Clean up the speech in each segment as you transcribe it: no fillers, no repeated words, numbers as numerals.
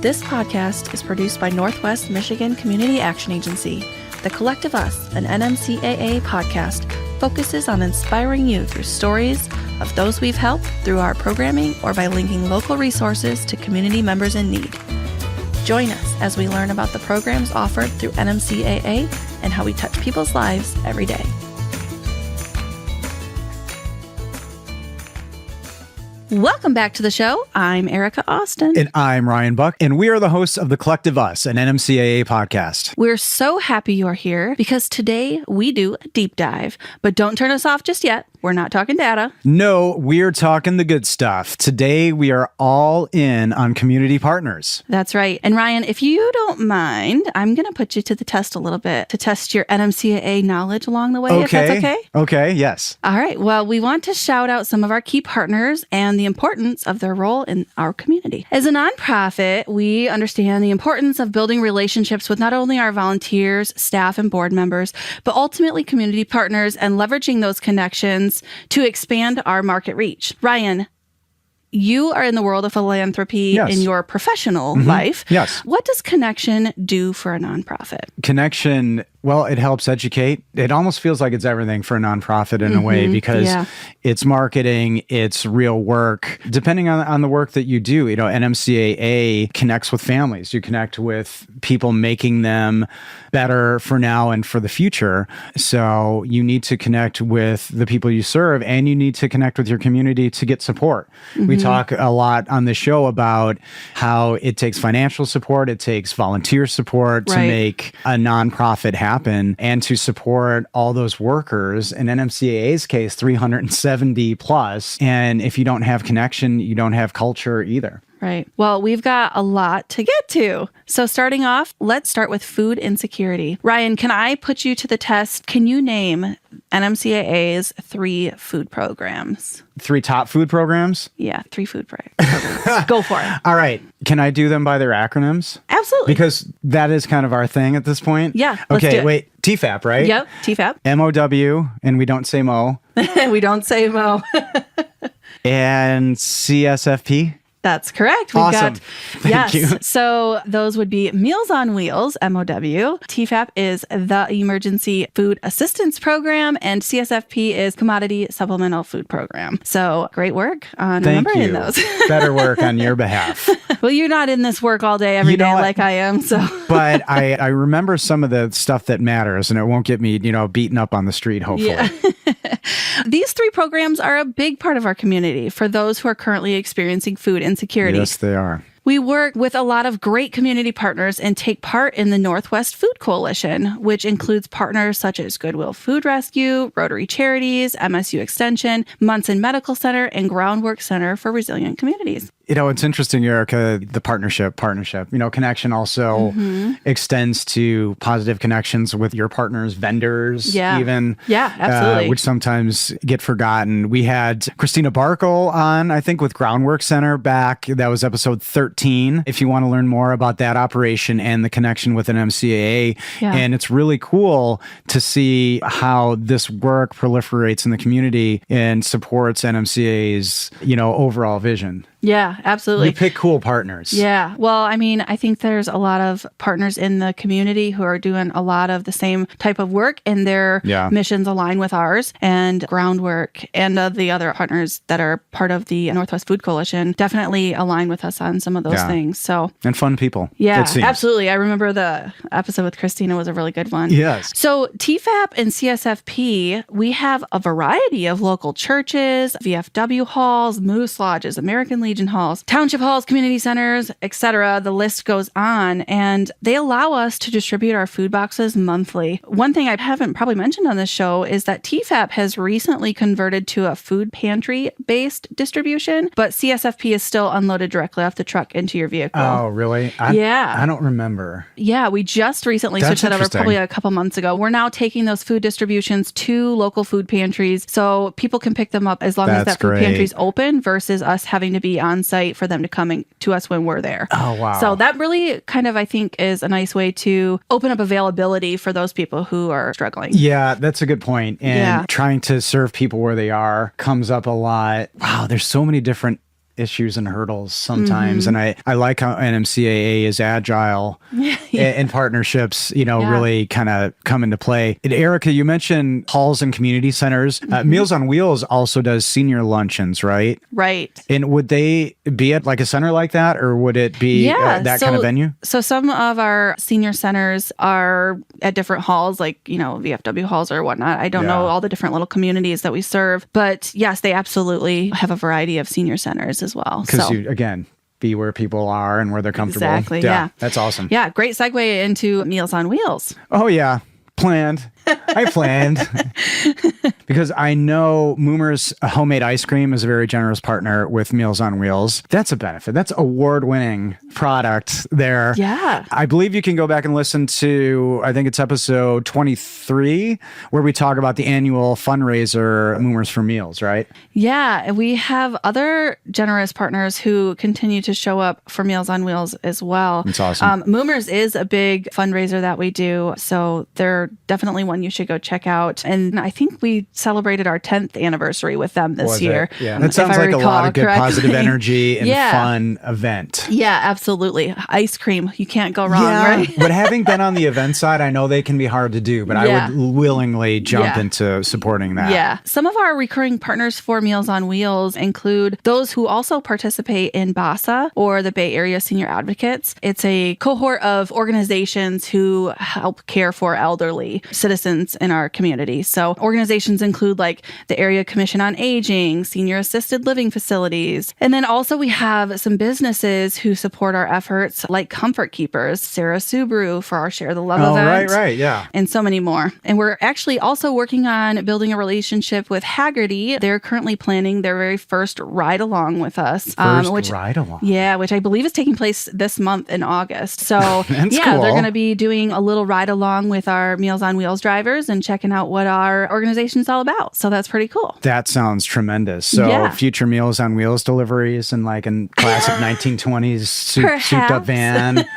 This podcast is produced by Northwest Michigan Community Action Agency. The Collective Us, an NMCAA podcast, focuses on inspiring you through stories of those we've helped through our programming or by linking local resources to community members in need. Join us as we learn about the programs offered through NMCAA and how we touch people's lives every day. Welcome back to the show. I'm Erica Austin. And I'm Ryan Buck, and we are the hosts of The Collective Us, an NMCAA podcast. We're so happy you're here because today we do a deep dive. But don't turn us off just yet. We're not talking data. No, we're talking the good stuff. Today, we are all in on community partners. That's right. And Ryan, if you don't mind, I'm going to put you to the test a little bit to test your NMCAA knowledge along the way, if that's okay? Okay, yes. All right. Well, we want to shout out some of our key partners and the importance of their role in our community. As a nonprofit, we understand the importance of building relationships with not only our volunteers, staff, and board members, but ultimately community partners and leveraging those connections to expand our market reach. Ryan, you are in the world of philanthropy in your professional life. Yes. What does Connection do for a nonprofit? Connection, well, it helps educate. It almost feels like it's everything for a nonprofit in a way because it's marketing, it's real work. Depending on the work that you do, you know, NMCAA connects with families. You connect with people making them better for now and for the future. So you need to connect with the people you serve and you need to connect with your community to get support. We talk a lot on the show about how it takes financial support, it takes volunteer support to make a nonprofit happen and to support all those workers. In NMCAA's case, 370 plus. And if you don't have connection, you don't have culture either. Right. Well, we've got a lot to get to. So starting off, let's start with food insecurity. Ryan, can I put you to the test? Can you name NMCAA's 3 food programs? 3 top food programs? Yeah, 3 food programs. Go for it. All right. Can I do them by their acronyms? Absolutely. Because that is kind of our thing at this point. Yeah. Okay, let's do it. wait. TEFAP, right? Yep. TEFAP. MOW, and we don't say Mo. We don't say Mo. And CSFP? That's correct. We've awesome. Thank you. So those would be Meals on Wheels, MOW. TEFAP is the Emergency Food Assistance Program, and CSFP is Commodity Supplemental Food Program. So great work on remembering those. Better work on your behalf. Well, you're not in this work all day, every day like I am. So, but I remember some of the stuff that matters, and it won't get me, beaten up on the street, hopefully. Yeah. These 3 programs are a big part of our community for those who are currently experiencing food insecurity. Yes, they are. We work with a lot of great community partners and take part in the Northwest Food Coalition, which includes partners such as Goodwill Food Rescue, Rotary Charities, MSU Extension, Munson Medical Center, and Groundwork Center for Resilient Communities. It's interesting, Erica, the partnership. Connection also extends to positive connections with your partners, vendors, even. Yeah, absolutely. Which sometimes get forgotten. We had Christina Barkle on, I think, with Groundwork Center back. That was episode 13. If you want to learn more about that operation and the connection with an NMCAA. Yeah. And it's really cool to see how this work proliferates in the community and supports NMCAA's, overall vision. Yeah, absolutely. We pick cool partners. Yeah. Well, I think there's a lot of partners in the community who are doing a lot of the same type of work and their missions align with ours, and Groundwork and the other partners that are part of the Northwest Food Coalition definitely align with us on some of those things. So and fun people. Yeah, absolutely. I remember the episode with Christina was a really good one. Yes. So TEFAP and CSFP, we have a variety of local churches, VFW halls, Moose Lodges, American Legion halls, township halls, community centers, etc. The list goes on, and they allow us to distribute our food boxes monthly. One thing I haven't probably mentioned on this show is that TEFAP has recently converted to a food pantry-based distribution, but CSFP is still unloaded directly off the truck into your vehicle. Oh, really? I don't remember. Yeah, we just recently switched that over probably a couple months ago. We're now taking those food distributions to local food pantries so people can pick them up as long as that food pantry is open versus us having to be on site for them to come to us when we're there. Oh, wow. So that really kind of, I think, is a nice way to open up availability for those people who are struggling. Yeah, that's a good point. And trying to serve people where they are comes up a lot. Wow, there's so many different issues and hurdles sometimes. And I like how NMCAA is agile and partnerships, really kind of come into play. And Erica, you mentioned halls and community centers. Meals on Wheels also does senior luncheons, right? Right. And would they be at like a center like that, or would it be that kind of venue? So some of our senior centers are at different halls, like, VFW halls or whatnot. I don't know all the different little communities that we serve, but yes, they absolutely have a variety of senior centers as well. Because again, be where people are and where they're comfortable. Exactly. Yeah. That's awesome. Yeah. Great segue into Meals on Wheels. Oh, yeah. Planned. I planned because I know Moomer's homemade ice cream is a very generous partner with Meals on Wheels. That's a benefit. That's award-winning product there. Yeah. I believe you can go back and listen to, I think it's episode 23, where we talk about the annual fundraiser, Moomer's for Meals, right? Yeah. We have other generous partners who continue to show up for Meals on Wheels as well. That's awesome. Moomer's is a big fundraiser that we do. So they're definitely one you should go check out. And I think we celebrated our 10th anniversary with them this year. Yeah. That sounds like a lot of good positive energy and fun event. Yeah, absolutely. Ice cream. You can't go wrong, right? But having been on the event side, I know they can be hard to do, but I would willingly jump into supporting that. Yeah. Some of our recurring partners for Meals on Wheels include those who also participate in BASA, or the Bay Area Senior Advocates. It's a cohort of organizations who help care for elderly citizens in our community. So organizations include like the Area Commission on Aging, Senior Assisted Living Facilities. And then also we have some businesses who support our efforts, like Comfort Keepers, Sarah Subaru for our Share the Love event. Right, yeah. And so many more. And we're actually also working on building a relationship with Haggerty. They're currently planning their very first ride-along with us. Ride-along? Yeah, which I believe is taking place this month in August. So cool. They're going to be doing a little ride-along with our Meals on Wheels drivers and checking out what our organization is all about. So that's pretty cool. That sounds tremendous. So future Meals on Wheels deliveries in like a classic 1920s souped up van.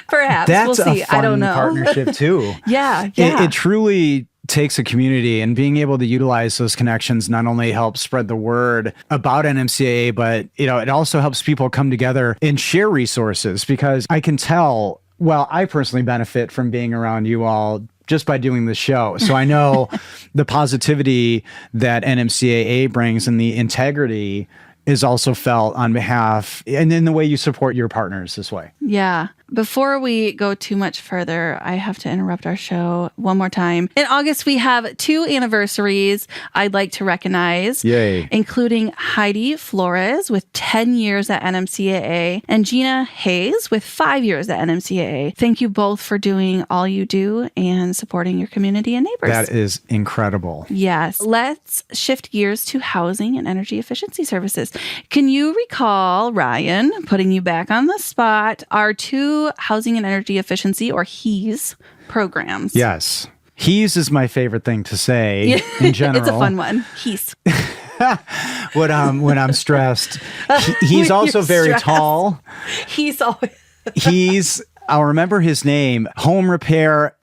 Perhaps. That's we'll see. a fun I don't know. partnership too. Yeah. It truly takes a community, and being able to utilize those connections not only helps spread the word about NMCAA, but it also helps people come together and share resources, because I can tell, well, I personally benefit from being around you all just by doing the show. So I know the positivity that NMCAA brings and the integrity is also felt on behalf, and in the way you support your partners this way. Yeah. Before we go too much further, I have to interrupt our show one more time. In August, we have 2 anniversaries I'd like to recognize. Yay. Including Heidi Flores with 10 years at NMCAA and Gina Hayes with 5 years at NMCAA. Thank you both for doing all you do and supporting your community and neighbors. That is incredible. Yes. Let's shift gears to housing and energy efficiency services. Can you recall, Ryan, putting you back on the spot, our 2 housing and energy efficiency, or HEES, programs? Yes. HEES is my favorite thing to say in general. It's a fun one. HEES. when I'm stressed. He's also very stressed. Tall. I'll remember his name. Home repair.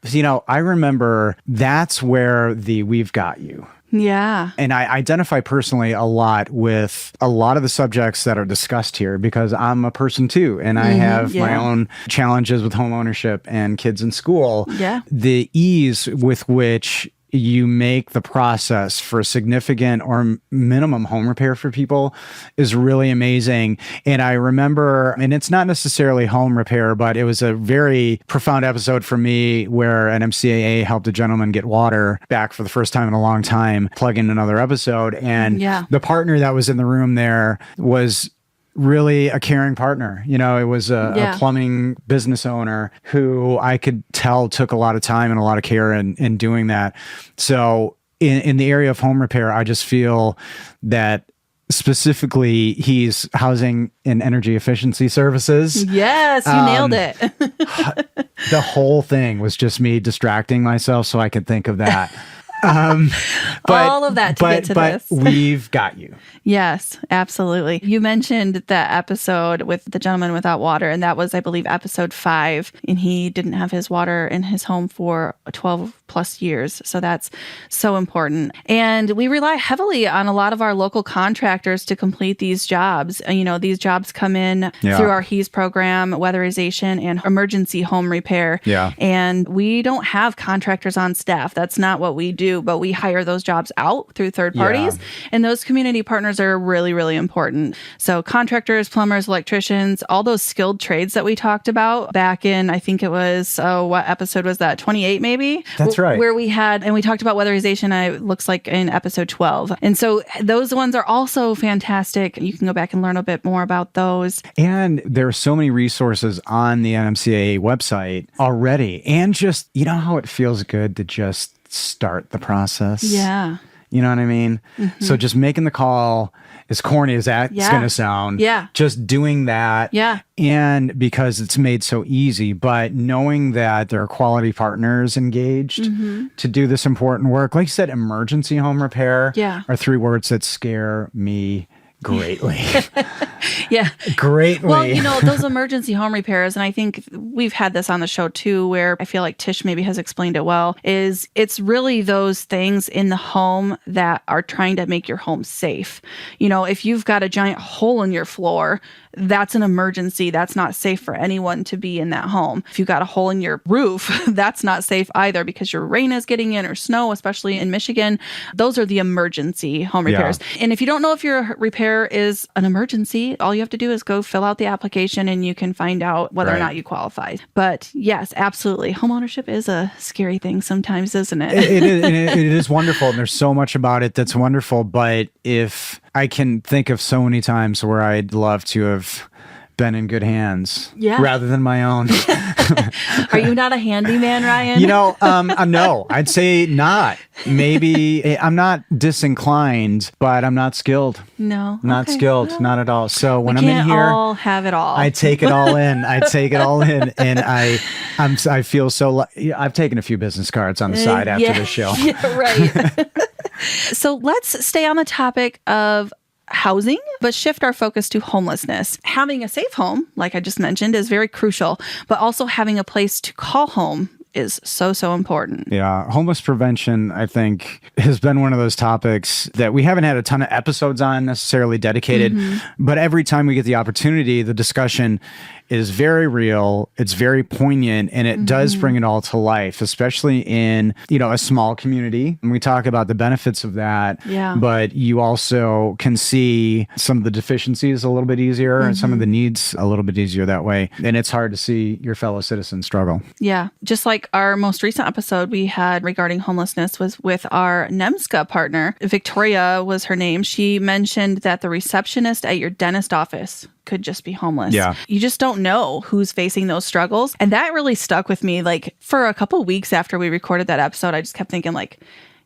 I remember that's where the We've Got You. Yeah. And I identify personally a lot with a lot of the subjects that are discussed here, because I'm a person too, and I have my own challenges with home ownership and kids in school. Yeah. The ease with which you make the process for significant or minimum home repair for people is really amazing. And I remember, and it's not necessarily home repair, but it was a very profound episode for me where NMCAA helped a gentleman get water back for the first time in a long time, plug in another episode. And the partner that was in the room there was really a caring partner. It was a plumbing business owner who I could tell took a lot of time and a lot of care in doing that. So in the area of home repair, I just feel that specifically he's housing and energy efficiency services. Yes, you nailed it. The whole thing was just me distracting myself so I could think of that. All of that to get to this. But we've got you. Yes, absolutely. You mentioned that episode with the gentleman without water, and that was, I believe, episode 5, and he didn't have his water in his home for 12 plus years. So that's so important. And we rely heavily on a lot of our local contractors to complete these jobs. You know, these jobs come in through our HEAS program, weatherization, and emergency home repair. Yeah. And we don't have contractors on staff. That's not what we do, but we hire those jobs out through third parties. And those community partners are really, really important. So contractors, plumbers, electricians, all those skilled trades that we talked about back in, I think it was, what episode was that? 28 maybe? That's right. Where we had, and we talked about weatherization, it looks like in episode 12. And so those ones are also fantastic. You can go back and learn a bit more about those. And there are so many resources on the NMCAA website already. And just, you know how it feels good to just start the process? Yeah. You know what I mean? Mm-hmm. So just making the call, as corny as that's going to sound, just doing that. Yeah. And because it's made so easy, but knowing that there are quality partners engaged to do this important work. Like you said, emergency home repair are 3 words that scare me greatly. Greatly. Well, you know, those emergency home repairs, and I think we've had this on the show too, where I feel like Tish maybe has explained it well, is it's really those things in the home that are trying to make your home safe. You know, if you've got a giant hole in your floor, that's an emergency. That's not safe for anyone to be in that home. If you got a hole in your roof, that's not safe either because your rain is getting in or snow, especially in Michigan. Those are the emergency home repairs. And if you don't know if your repair is an emergency, all you have to do is go fill out the application and you can find out whether or not you qualify. But yes, absolutely. Homeownership is a scary thing sometimes, isn't it? It is wonderful. And there's so much about it that's wonderful. But if I can think of so many times where I'd love to have been in good hands rather than my own. Are you not a handyman, Ryan? You know, no, I'd say not. Maybe I'm not disinclined, but I'm not skilled. No. Not skilled, not at all. So when I'm in here, all have it all. I take it all in. I take it all in. And I feel so, I've taken a few business cards on the side after the show. Yeah, right. So let's stay on the topic of housing, but shift our focus to homelessness. Having a safe home, like I just mentioned, is very crucial, but also having a place to call home is so, so important. Yeah. Homeless prevention, I think, has been one of those topics that we haven't had a ton of episodes on necessarily dedicated, but every time we get the opportunity, the discussion is very real. It's very poignant, and it does bring it all to life, especially in, you know, a small community. And we talk about the benefits of that, but you also can see some of the deficiencies a little bit easier and some of the needs a little bit easier that way. And it's hard to see your fellow citizens struggle. Yeah. Just like our most recent episode we had regarding homelessness was with our NMCAA partner. Victoria was her name. She mentioned that the receptionist at your dentist office could just be homeless. Yeah. You just don't know who's facing those struggles. And that really stuck with me. Like for a couple of weeks after we recorded that episode, I just kept thinking like,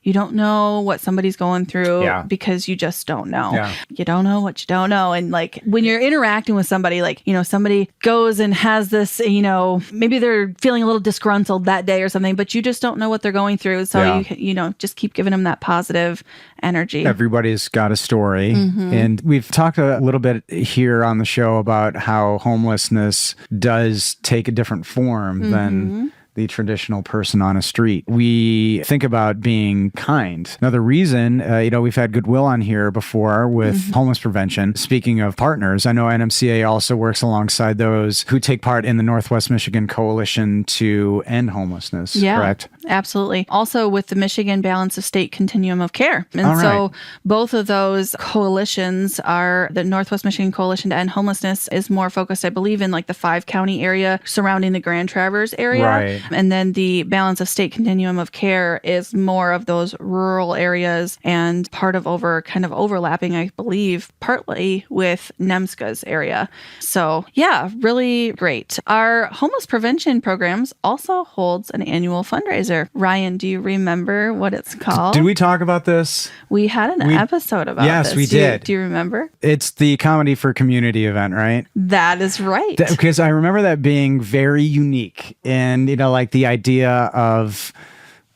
you don't know what somebody's going through because you just don't know. Yeah. You don't know what you don't know. And like when you're interacting with somebody, like, you know, somebody goes and has this, you know, maybe they're feeling a little disgruntled that day or something, but you just don't know what they're going through. So you know, just keep giving them that positive energy. Everybody's got a story. And we've talked a little bit here on the show about how homelessness does take a different form than the traditional person on a street. We think about being kind. Another reason, you know, we've had Goodwill on here before with homeless prevention. Speaking of partners, I know NMCAA also works alongside those who take part in the Northwest Michigan Coalition to End Homelessness, correct? Absolutely. Also with the Michigan Balance of State Continuum of Care. And so both of those coalitions are, the Northwest Michigan Coalition to End Homelessness is more focused, I believe, in like the 5-county area surrounding the Grand Traverse area. Right. And then the Balance of State Continuum of Care is more of those rural areas and part of kind of overlapping, I believe, partly with NMCAA's area. So yeah, really great. Our homeless prevention programs also holds an annual fundraiser. Ryan, do you remember what it's called? Did we talk about this? We had an episode about this. Yes, we did. Do you remember? It's the Comedy for Community event, right? That is right. Because I remember that being very unique and, you know, like the idea of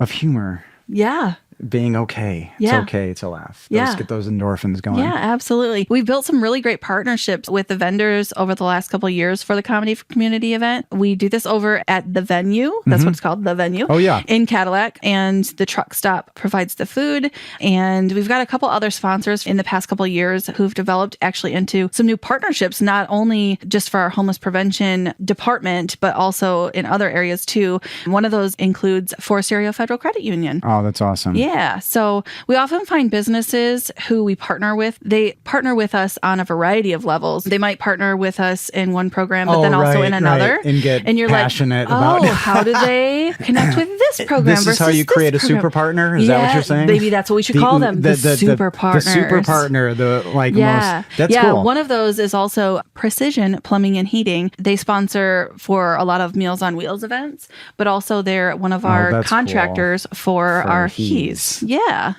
humor. Yeah. being okay. It's okay to laugh. Get those endorphins going. Yeah, absolutely. We've built some really great partnerships with the vendors over the last couple of years for the Comedy for Community event. We do this over at the venue. That's what it's called, the venue. Oh, yeah. In Cadillac. And the truck stop provides the food. And we've got a couple other sponsors in the past couple of years who've developed actually into some new partnerships, not only just for our homeless prevention department, but also in other areas too. One of those includes Forest Area Federal Credit Union. Oh, that's awesome. Yeah. So we often find businesses who we partner with, they partner with us on a variety of levels. They might partner with us in one program, but then also in another. Right. And get you're passionate like, about how do they connect with this program This is versus how you create a super partner? Is that what you're saying? Maybe that's what we should call them. The super partners. The super partner. That's cool. One of those is also Precision Plumbing and Heating. They sponsor for a lot of Meals on Wheels events, but also they're one of our contractors for our HEs. Yeah.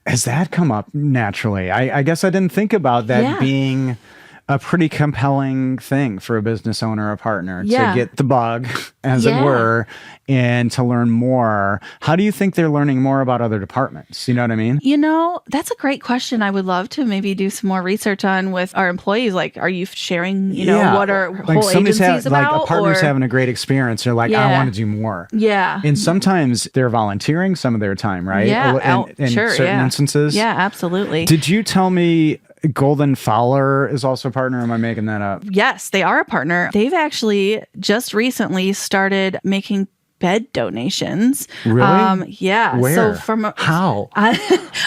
Has that come up naturally? I guess I didn't think about that being a pretty compelling thing for a business owner or partner to get the bug, as it were, and to learn more. How do you think they're learning more about other departments? You know what I mean? That's a great question. I would love to maybe do some more research on with our employees. Like, are you sharing, what are whole agencies about? Like a partner's having a great experience. They're like, I want to do more. Yeah. And sometimes they're volunteering some of their time, right? Yeah. In certain instances. Yeah, absolutely. Did you tell me Golden Fowler is also a partner? Am I making that up? Yes, they are a partner. They've actually just recently started making bed donations. Really? Yeah. Where? So how? I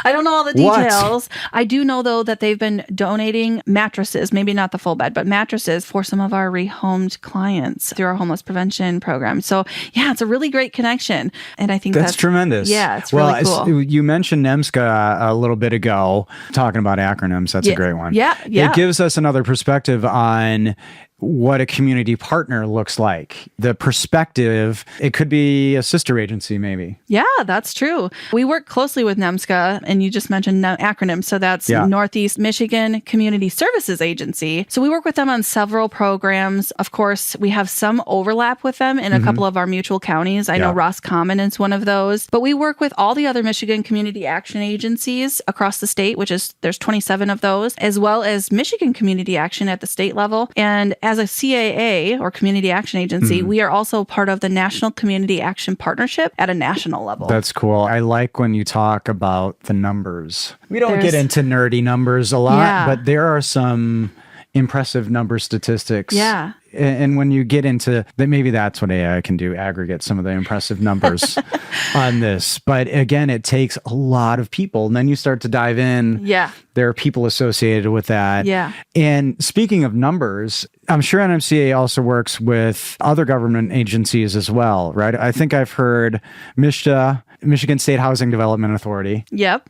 don't know all the details. I do know though that they've been donating mattresses, maybe not the full bed, but mattresses for some of our rehomed clients through our homeless prevention program. So yeah, it's a really great connection. And I think that's tremendous. Yeah, it's really cool. You mentioned NMCAA a little bit ago, talking about acronyms. That's a great one. Yeah. It gives us another perspective on what a community partner looks like. The perspective, it could be a sister agency maybe. Yeah, that's true. We work closely with NMCAA, and you just mentioned acronyms. So that's Northeast Michigan Community Services Agency. So we work with them on several programs. Of course, we have some overlap with them in a couple of our mutual counties. I know Roscommon is one of those, but we work with all the other Michigan Community Action Agencies across the state, there's 27 of those, as well as Michigan Community Action at the state level. And as a CAA or Community Action Agency, we are also part of the National Community Action Partnership at a national level. That's cool. I like when you talk about the numbers. We don't get into nerdy numbers a lot, but there are some impressive number statistics. Yeah. And when you get into that, maybe that's what AI can do, aggregate some of the impressive numbers on this. But again, it takes a lot of people. And then you start to dive in. Yeah. There are people associated with that. Yeah. And speaking of numbers, I'm sure NMCAA also works with other government agencies as well, right? I think I've heard MSHDA, Michigan State Housing Development Authority. Yep.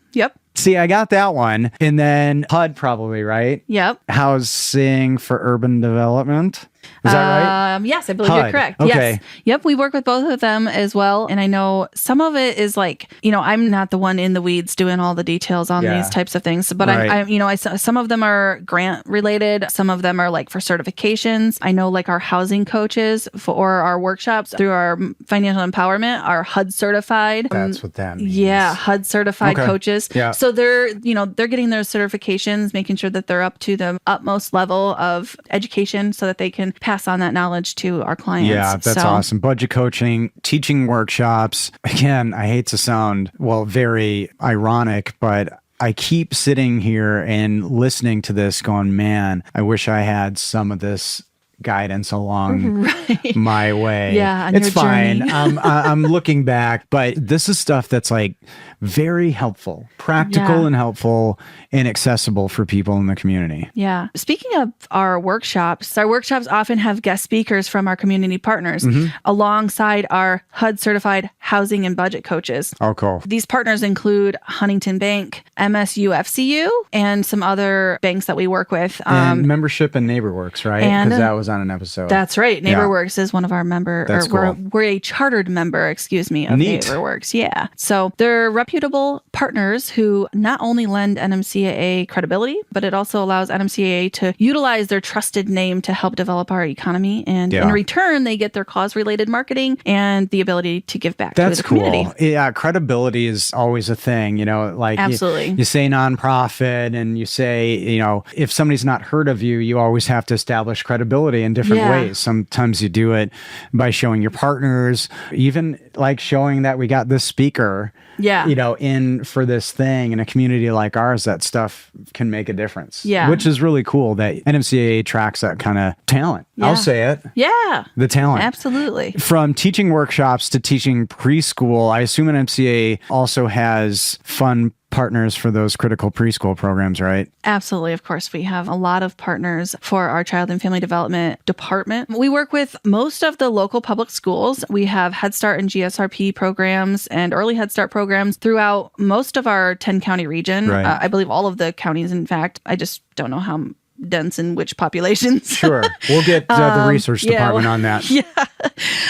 See, I got that one. And then HUD probably, right? Yep. Housing for Urban Development. Is that right? Yes, I believe HUD. You're correct. Okay. Yes. Yep, we work with both of them as well. And I know some of it is like, I'm not the one in the weeds doing all the details on these types of things. But I some of them are grant related. Some of them are like for certifications. I know like our housing coaches for our workshops through our financial empowerment are HUD certified. That's what that means. Yeah, HUD certified coaches. Yeah. So they're getting their certifications, making sure that they're up to the utmost level of education so that they can pass on that knowledge to our clients. Yeah, that's awesome. Budget coaching, teaching workshops. Again, I hate to sound, very ironic, but I keep sitting here and listening to this going, man, I wish I had some of this guidance along my way. Yeah, on it's your fine. journey. I'm looking back, but this is stuff that's like very helpful, practical and helpful and accessible for people in the community. Yeah. Speaking of our workshops often have guest speakers from our community partners alongside our HUD certified housing and budget coaches. Oh, cool. These partners include Huntington Bank, MSUFCU, and some other banks that we work with. And membership and NeighborWorks, right? Because that was was on an episode. That's right. NeighborWorks is one of our member, That's cool. we're a chartered member, of NeighborWorks. Yeah. So they're reputable partners who not only lend NMCAA credibility, but it also allows NMCAA to utilize their trusted name to help develop our economy. And in return, they get their cause-related marketing and the ability to give back to the community. That's cool. Yeah, credibility is always a thing, like absolutely. You say nonprofit and you say, if somebody's not heard of you, you always have to establish credibility in different ways. Sometimes you do it by showing your partners, even like showing that we got this speaker, in for this thing in a community like ours. That stuff can make a difference. Yeah. Which is really cool that NMCAA tracks that kind of talent. Yeah. I'll say it. Yeah. The talent. Absolutely. From teaching workshops to teaching preschool, I assume NMCAA also has fun partners for those critical preschool programs, right? Absolutely. Of course, we have a lot of partners for our child and family development department. We work with most of the local public schools. We have Head Start and GSRP programs and early Head Start programs throughout most of our 10-county region. Right. I believe all of the counties, in fact. I just don't know how dense in which populations. Sure. We'll get the research department on that. Yeah.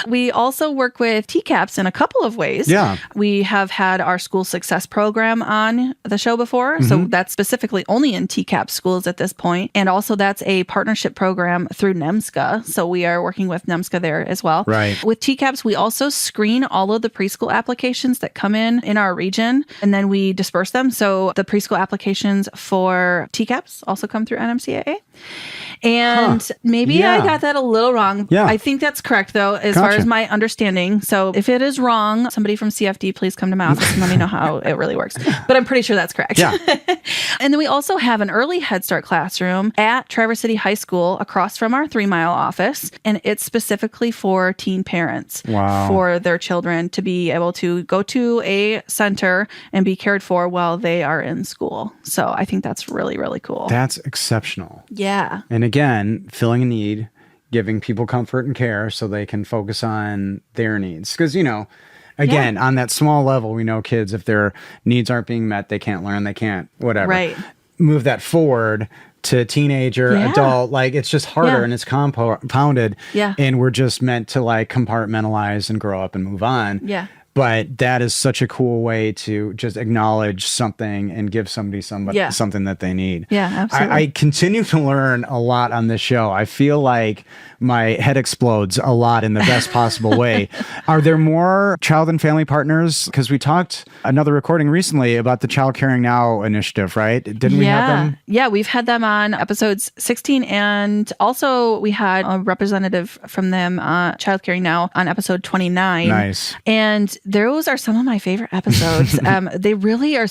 We also work with TCAPs in a couple of ways. Yeah. We have had our school success program on the show before. Mm-hmm. So that's specifically only in TCAP schools at this point. And also that's a partnership program through NMCAA. So we are working with NMCAA there as well. Right. With TCAPs, we also screen all of the preschool applications that come in our region, and then we disperse them. So the preschool applications for TCAPs also come through NMCAA. And maybe I got that a little wrong. Yeah. I think that's correct, though, as far as my understanding. So if it is wrong, somebody from CFD, please come to my office and let me know how it really works. But I'm pretty sure that's correct. Yeah. And then we also have an early Head Start classroom at Traverse City High School across from our 3 Mile office. And it's specifically for teen parents for their children to be able to go to a center and be cared for while they are in school. So I think that's really, really cool. That's exceptional. Yeah. And again, filling a need, giving people comfort and care so they can focus on their needs. Because, again, on that small level, we know kids, if their needs aren't being met, they can't learn, they can't, whatever. Right. Move that forward to teenager, adult, it's just harder and it's compounded. Yeah. And we're just meant to compartmentalize and grow up and move on. Yeah. But that is such a cool way to just acknowledge something and give somebody something that they need. Yeah, absolutely. I continue to learn a lot on this show. I feel like my head explodes a lot in the best possible way. Are there more child and family partners? Because we talked another recording recently about the Child Caring Now initiative, right? Didn't we have them? Yeah, we've had them on episodes 16, and also we had a representative from them, Child Caring Now, on episode 29. Nice. And those are some of my favorite episodes. They really are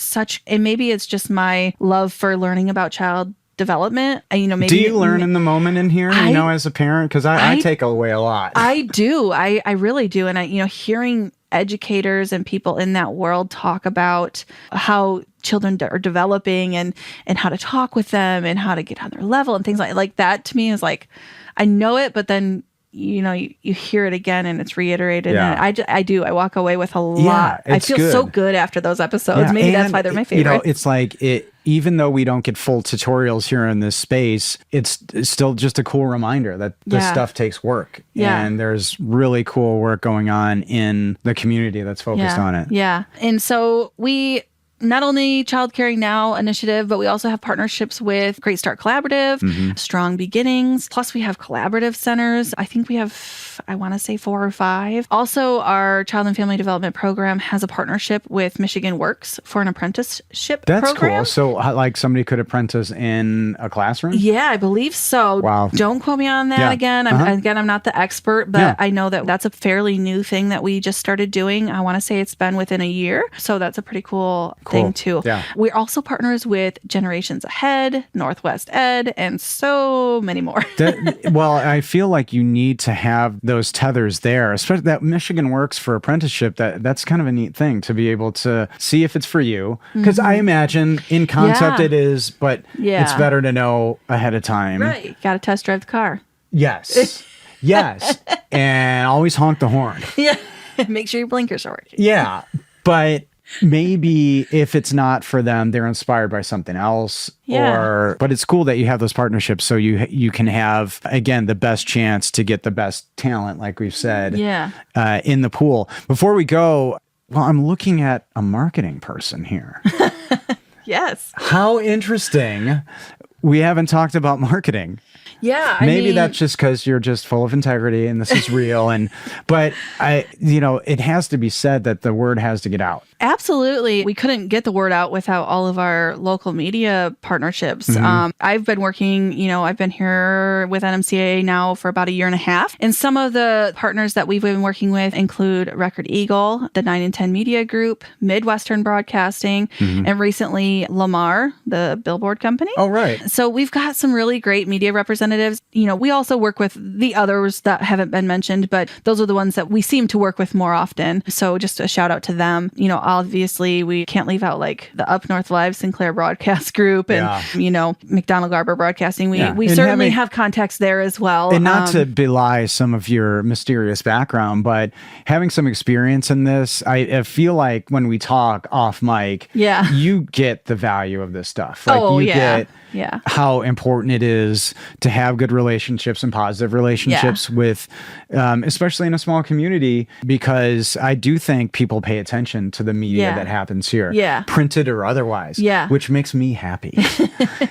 and maybe it's just my love for learning about child development. Maybe do you learn in the moment in here, as a parent? Because I take away a lot. I do. I really do. And hearing educators and people in that world talk about how children are developing and how to talk with them and how to get on their level and things like that, to me is I know it, but then you hear it again and it's reiterated. Yeah. And I walk away with a lot. I feel so good after those episodes. Yeah. Maybe that's why they're my favorite. It's even though we don't get full tutorials here in this space, it's still just a cool reminder that this stuff takes work. Yeah. And there's really cool work going on in the community that's focused on it. Yeah. And so we not only Child Caring Now initiative, but we also have partnerships with Great Start Collaborative, Strong Beginnings. Plus we have collaborative centers. I think we have, I want to say 4 or 5. Also, our Child and Family Development Program has a partnership with Michigan Works for an apprenticeship program. That's cool. So somebody could apprentice in a classroom? Yeah, I believe so. Wow. Don't quote me on that again. I'm not the expert, but I know that that's a fairly new thing that we just started doing. I want to say it's been within a year. So that's a pretty cool thing too. Yeah. We're also partners with Generations Ahead, Northwest Ed, and so many more. I feel like you need to have those tethers there, especially that Michigan Works for apprenticeship. That's kind of a neat thing to be able to see if it's for you. Because I imagine in concept it is, but it's better to know ahead of time. Right. Got to test drive the car. Yes. Yes. And always honk the horn. Yeah. Make sure your blinkers are working. Yeah. But maybe if it's not for them, they're inspired by something else. Yeah. But it's cool that you have those partnerships so you can have, again, the best chance to get the best talent, like we've said, in the pool. Before we go, well, I'm looking at a marketing person here. Yes. How interesting. We haven't talked about marketing. Yeah. Maybe that's just because you're just full of integrity and this is real. But it has to be said that the word has to get out. Absolutely. We couldn't get the word out without all of our local media partnerships. I've been working, I've been here with NMCAA now for about a year and a half. And some of the partners that we've been working with include Record Eagle, the 9 and 10 Media Group, Midwestern Broadcasting, and recently Lamar, the billboard company. Oh, right. So we've got some really great media representatives. We also work with the others that haven't been mentioned, but those are the ones that we seem to work with more often. So just a shout out to them. Obviously, we can't leave out like the Up North Live Sinclair Broadcast Group and, McDonald Garber Broadcasting. We certainly have contacts there as well. And not to belie some of your mysterious background, but having some experience in this, I feel like when we talk off mic, you get the value of this stuff. Like get how important it is to have good relationships and positive relationships with, especially in a small community, because I do think people pay attention to the media that happens here, printed or otherwise, which makes me happy.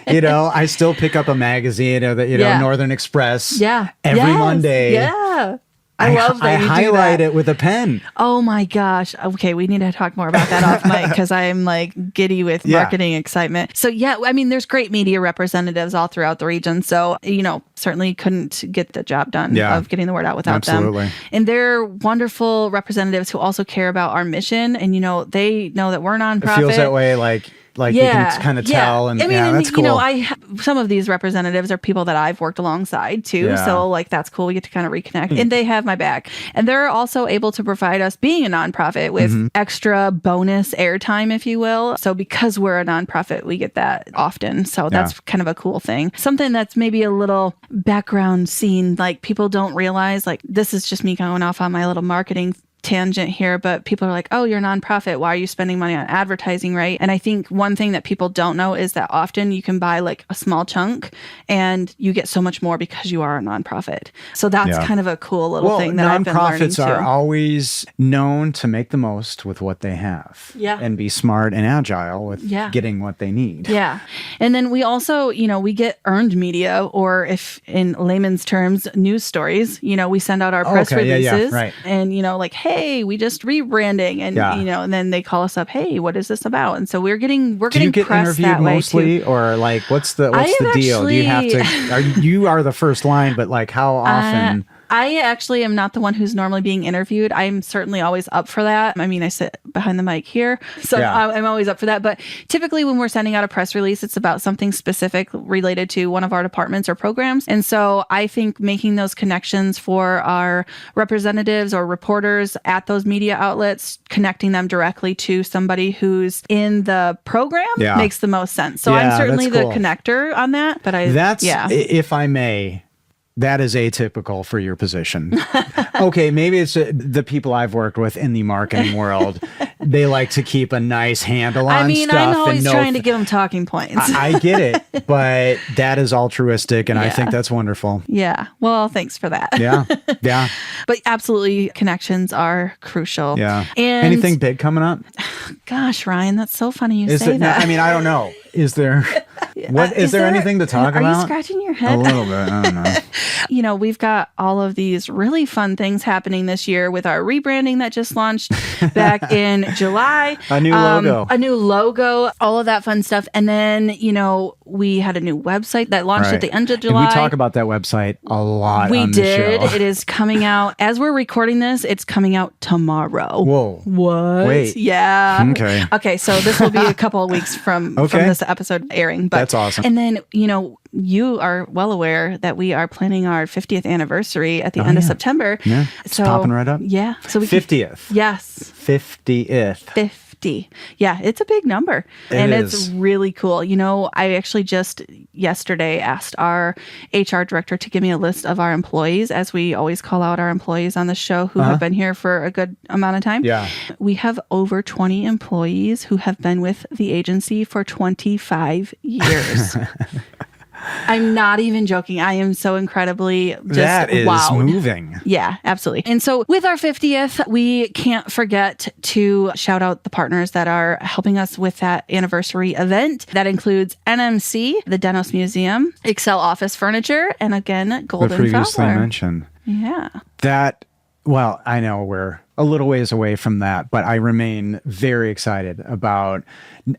I still pick up a magazine or Northern Express every Monday. Yeah. I love that you highlight it with a pen. Oh my gosh. Okay, we need to talk more about that off mic because I'm like giddy with marketing excitement. So there's great media representatives all throughout the region. So, certainly couldn't get the job done of getting the word out without them. And they're wonderful representatives who also care about our mission. And, they know that we're a nonprofit. It feels that way you can kind of tell. And that's cool. Some of these representatives are people that I've worked alongside too. Yeah. So that's cool. We get to kind of reconnect and they have my back. And they're also able to provide us, being a nonprofit, with extra bonus airtime, if you will. So because we're a nonprofit, we get that often. So that's kind of a cool thing. Something that's maybe a little background scene, like people don't realize, like this is just me going off on my little marketing tangent here, but people are like, oh, you're a nonprofit. Why are you spending money on advertising, right? And I think one thing that people don't know is that often you can buy like a small chunk and you get so much more because you are a nonprofit. So that's kind of a cool little thing that I've been learning too. Nonprofits are always known to make the most with what they have and be smart and agile with getting what they need. Yeah. And then we also, we get earned media, or if in layman's terms, news stories. We send out our press releases and, like, hey, we just rebranding, and and then they call us up, hey, what is this about? And so we're getting Do you get pressed interviewed that way mostly, too. Or like what's the deal? Do you have to? You are the first line, but like how often? I actually am not the one who's normally being interviewed. I'm certainly always up for that. I mean, I sit behind the mic here, so I'm always up for that. But typically when we're sending out a press release, it's about something specific related to one of our departments or programs. And so I think making those connections for our representatives or reporters at those media outlets, connecting them directly to somebody who's in the program makes the most sense. So I'm certainly the connector on that. But if I may, that is atypical for your position. Okay, maybe it's the people I've worked with in the marketing world. They like to keep a nice handle on stuff. I'm always trying to give them talking points. I get it, but that is altruistic, and I think that's wonderful. Yeah. Well, thanks for that. Yeah. But absolutely, connections are crucial. Yeah. And anything big coming up? Gosh, Ryan, that's so funny you say that. I mean, I don't know. Is there... Is there anything to talk about? Are you scratching your head? A little bit. I don't know. We've got all of these really fun things happening this year with our rebranding that just launched back in July. A new logo, all of that fun stuff. And then, we had a new website that launched at the end of July. And we talk about that website a lot on the show. It is coming out. As we're recording this, it's coming out tomorrow. Whoa. What? Wait. Yeah. Okay, so this will be a couple of weeks from this episode airing. But that's awesome. And then, you are well aware that we are planning our 50th anniversary at the end of September. Yeah. It's popping right up. Yeah. So we 50th. Yes. 50th. 50. Yeah, it's a big number. It's really cool. You know, I actually just yesterday asked our HR director to give me a list of our employees, as we always call out our employees on the show who have been here for a good amount of time. Yeah. We have over 20 employees who have been with the agency for 25 years. I'm not even joking. I am so incredibly just that is wowed. Moving. Yeah, absolutely. And so with our 50th, we can't forget to shout out the partners that are helping us with that anniversary event. That includes NMC, the Denos Museum, Excel Office Furniture, and again, Golden The previously Fowler. mentioned. Yeah. Well, I know we're a little ways away from that, but I remain very excited about,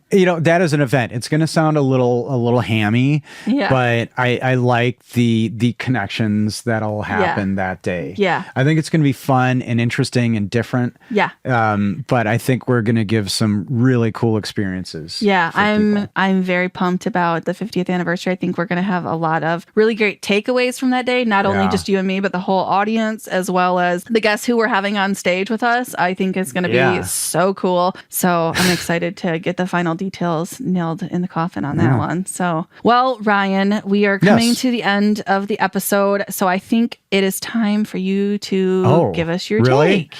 that is an event. It's going to sound a little hammy, but I like the connections that'll happen that day. Yeah. I think it's going to be fun and interesting and different. Yeah. But I think we're going to give some really cool experiences. Yeah. I'm very pumped about the 50th anniversary. I think we're going to have a lot of really great takeaways from that day. Not only just you and me, but the whole audience, as well as the guests who we're having on stage with us. I think it's going to be so cool. So I'm excited to get the final details nailed in the coffin on that one. So, well, Ryan, we are coming to the end of the episode. So I think it is time for you to give us your take.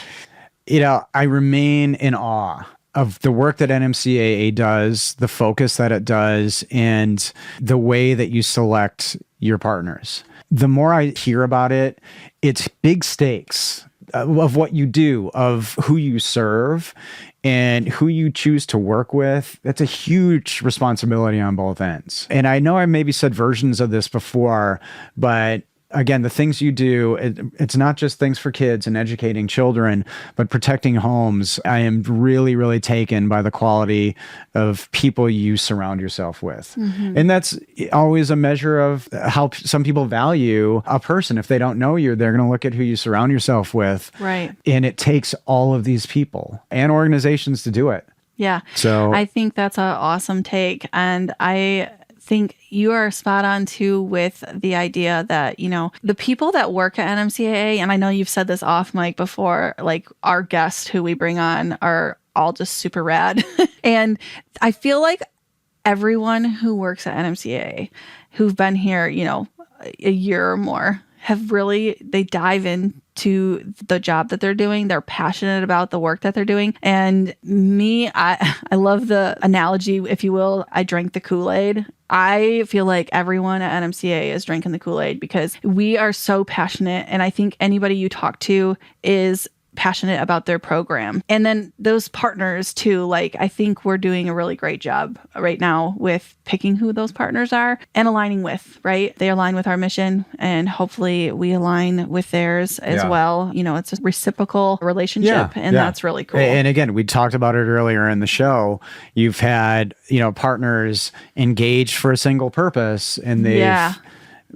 I remain in awe of the work that NMCAA does, the focus that it does, and the way that you select your partners. The more I hear about it, it's big stakes of what you do, of who you serve, and who you choose to work with. That's a huge responsibility on both ends. And I know I maybe said versions of this before, but again, the things you do, it's not just things for kids and educating children, but protecting homes. I am really, really taken by the quality of people you surround yourself with. Mm-hmm. And that's always a measure of how some people value a person. If they don't know you, they're going to look at who you surround yourself with. Right. And it takes all of these people and organizations to do it. Yeah. So I think that's an awesome take. And I think you are spot on too with the idea that, the people that work at NMCAA, and I know you've said this off mic before, like our guests who we bring on are all just super rad. And I feel like everyone who works at NMCAA who've been here, a year or more they dive into the job that they're doing. They're passionate about the work that they're doing. And me, I love the analogy, if you will. I drank the Kool-Aid. I feel like everyone at NMCAA is drinking the Kool-Aid because we are so passionate. And I think anybody you talk to is passionate about their program. And then those partners too, I think we're doing a really great job right now with picking who those partners are and aligning with, right? They align with our mission and hopefully we align with theirs as well. It's a reciprocal relationship and that's really cool. And again, we talked about it earlier in the show. You've had, partners engaged for a single purpose and they've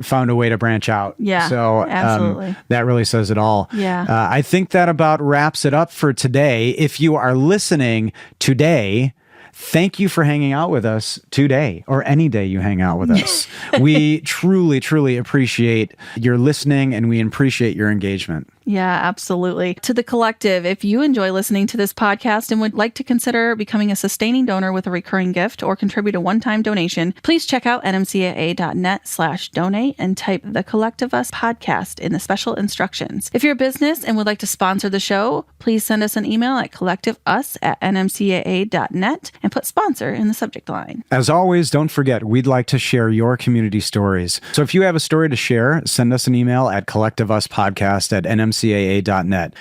found a way to branch out. Yeah. So absolutely. That really says it all. Yeah. I think that about wraps it up for today. If you are listening today, thank you for hanging out with us today or any day you hang out with us. We truly, truly appreciate your listening and we appreciate your engagement. Yeah, absolutely. To the collective, if you enjoy listening to this podcast and would like to consider becoming a sustaining donor with a recurring gift or contribute a one-time donation, please check out nmcaa.net/donate and type the Collective Us podcast in the special instructions. If you're a business and would like to sponsor the show, please send us an email at collectiveus@nmcaa.net and put sponsor in the subject line. As always, don't forget, we'd like to share your community stories. So if you have a story to share, send us an email at collectiveuspodcast@nmcaa.net.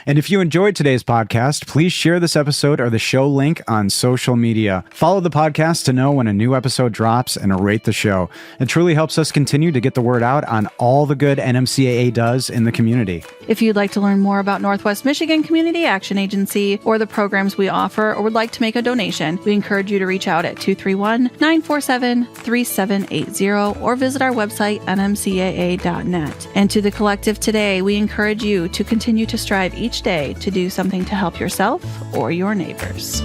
And if you enjoyed today's podcast, please share this episode or the show link on social media. Follow the podcast to know when a new episode drops and rate the show. It truly helps us continue to get the word out on all the good NMCAA does in the community. If you'd like to learn more about Northwest Michigan Community Action Agency or the programs we offer or would like to make a donation, we encourage you to reach out at 231-947-3780 or visit our website, nmcaa.net. And to the collective today, we encourage you to continue to strive each day to do something to help yourself or your neighbors.